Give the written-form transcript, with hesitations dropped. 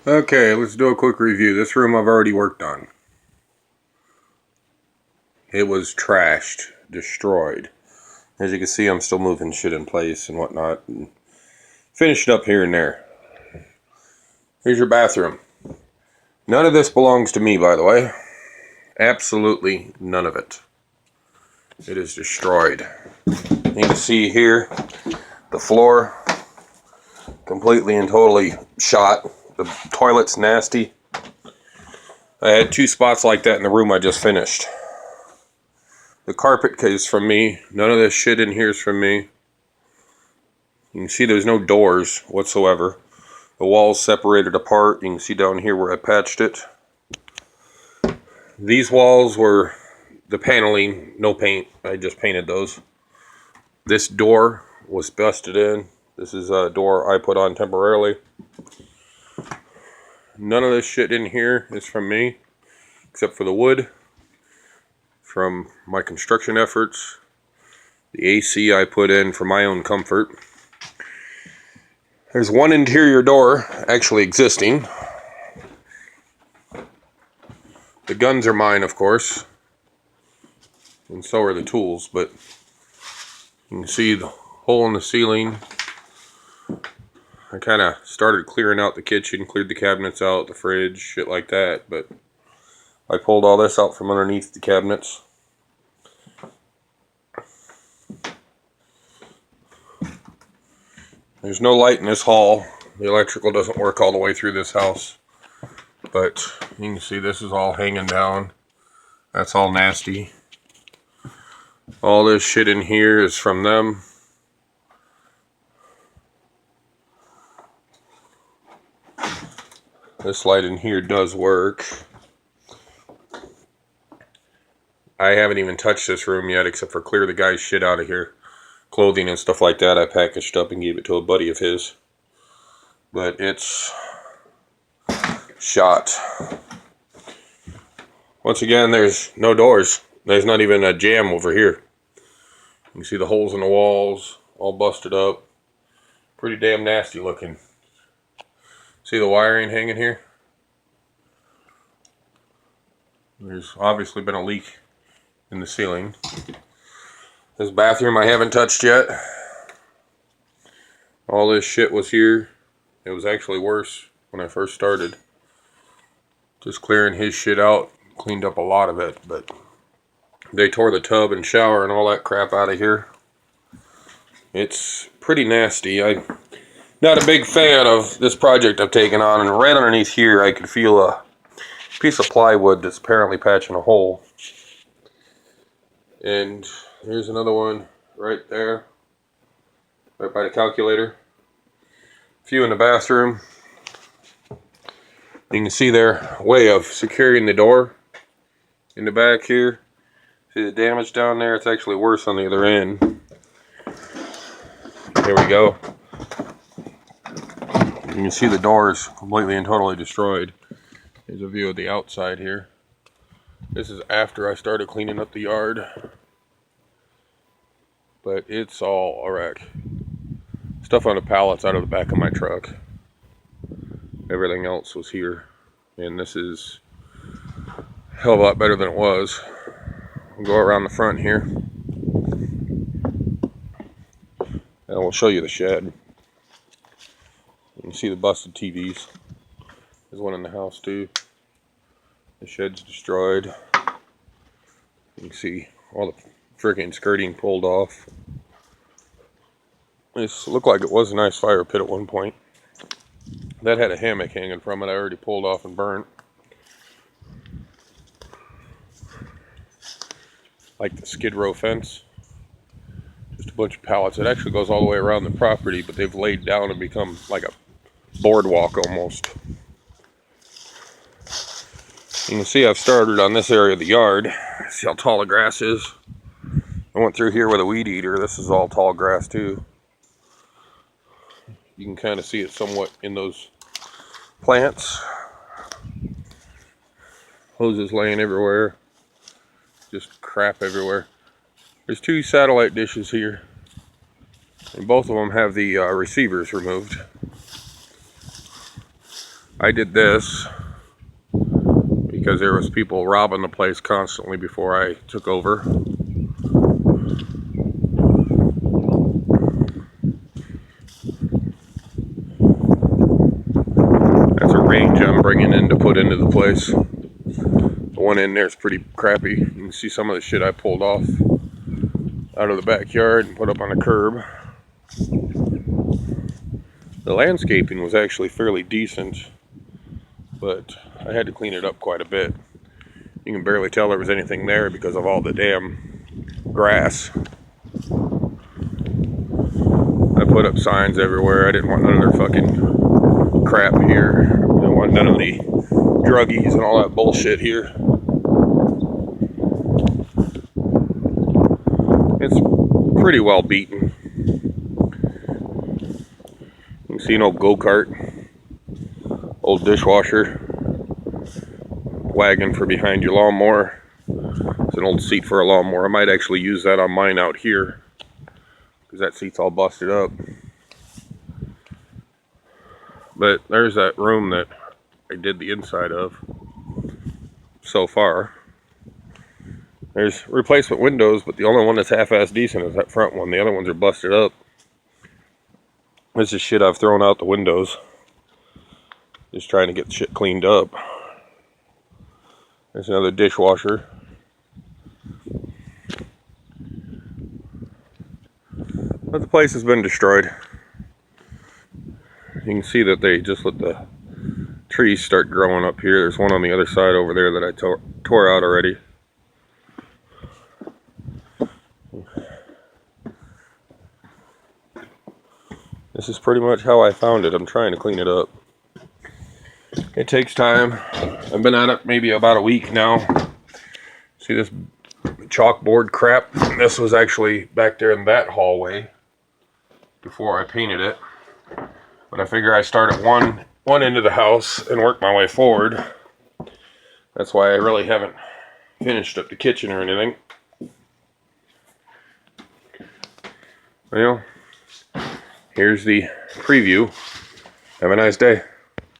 Okay, let's do a quick review. This room I've already worked on. It was trashed, destroyed. As you can see, I'm still moving shit in place and whatnot, and finished up here and there. Here's your bathroom. None of this belongs to me, by the way. Absolutely none of it. It is destroyed. You can see here, the floor, completely and totally shot. The toilet's nasty. I had 2 spots like that in the room I just finished. The carpet is from me. None of this shit in here is from me. You can see there's no doors whatsoever. The walls separated apart. You can see down here where I patched it. These walls were the paneling, no paint. I just painted those. This door was busted in. This is a door I put on temporarily. None of this shit in here is from me, except for the wood from my construction efforts. The AC I put in for my own comfort. There's one interior door actually existing. The guns are mine, of course, and so are the tools, but you can see the hole in the ceiling. I kind of started clearing out the kitchen, cleared the cabinets out, the fridge, shit like that, but I pulled all this out from underneath the cabinets. There's no light in this hall. The electrical doesn't work all the way through this house. But you can see this is all hanging down. That's all nasty. All this shit in here is from them. This light in here does work. I haven't even touched this room yet except for clear the guy's shit out of here. Clothing and stuff like that I packaged up and gave it to a buddy of his. But it's shot. Once again, there's no doors. There's not even a jamb over here. You can see the holes in the walls, all busted up. Pretty damn nasty looking. See the wiring hanging here? There's obviously been a leak in the ceiling. This bathroom I haven't touched yet. All this shit was here. It was actually worse when I first started. Just clearing his shit out. Cleaned up a lot of it, but they tore the tub and shower and all that crap out of here. It's pretty nasty. I'm not a big fan of this project I've taken on, and right underneath here I could feel a piece of plywood that's apparently patching a hole. And here's another one right there, right by the calculator. A few in the bathroom. You can see their way of securing the door in the back here. See the damage down there? It's actually worse on the other end. There we go. You can see the door is completely and totally destroyed. Here's a view of the outside here. This is after I started cleaning up the yard. But it's all a wreck. Stuff on the pallets out of the back of my truck. Everything else was here. And this is a hell of a lot better than it was. We'll go around the front here. And we'll show you the shed. You can see the busted TVs. There's one in the house too. The shed's destroyed. You can see all the freaking skirting pulled off. This looked like it was a nice fire pit at one point. That had a hammock hanging from it I already pulled off and burnt. Like the skid row fence. Just a bunch of pallets. It actually goes all the way around the property, but they've laid down and become like a boardwalk almost. You can see I've started on this area of the yard. See how tall the grass is? I went through here with a weed eater. This is all tall grass too. You can kind of see it somewhat in those plants. Hoses laying everywhere. Just crap everywhere. There's 2 satellite dishes here. And both of them have the receivers removed. I did this because there was people robbing the place constantly before I took over. That's a range I'm bringing in to put into the place. The one in there is pretty crappy. You can see some of the shit I pulled off out of the backyard and put up on the curb. The landscaping was actually fairly decent, but I had to clean it up quite a bit. You can barely tell there was anything there because of all the damn grass. I put up signs everywhere. I didn't want none of their fucking crap here. I didn't want none of the druggies and all that bullshit here. It's pretty well beaten. You can see an old go-kart, old dishwasher, wagon for behind your lawnmower. It's an old seat for a lawnmower. I might actually use that on mine out here because that seat's all busted up. But there's that room that I did the inside of so far. There's replacement windows, but the only one that's half-ass decent is that front one. The other ones are busted up. This is shit I've thrown out the windows. Just trying to get the shit cleaned up. There's another dishwasher. But the place has been destroyed. You can see that they just let the trees start growing up here. There's one on the other side over there that I tore out already. This is pretty much how I found it. I'm trying to clean it up. It takes time. I've been at it maybe about a week now. See this chalkboard crap? This was actually back there in that hallway before I painted it. But I figure I start at one end of the house and work my way forward. That's why I really haven't finished up the kitchen or anything. Well, here's the preview. Have a nice day.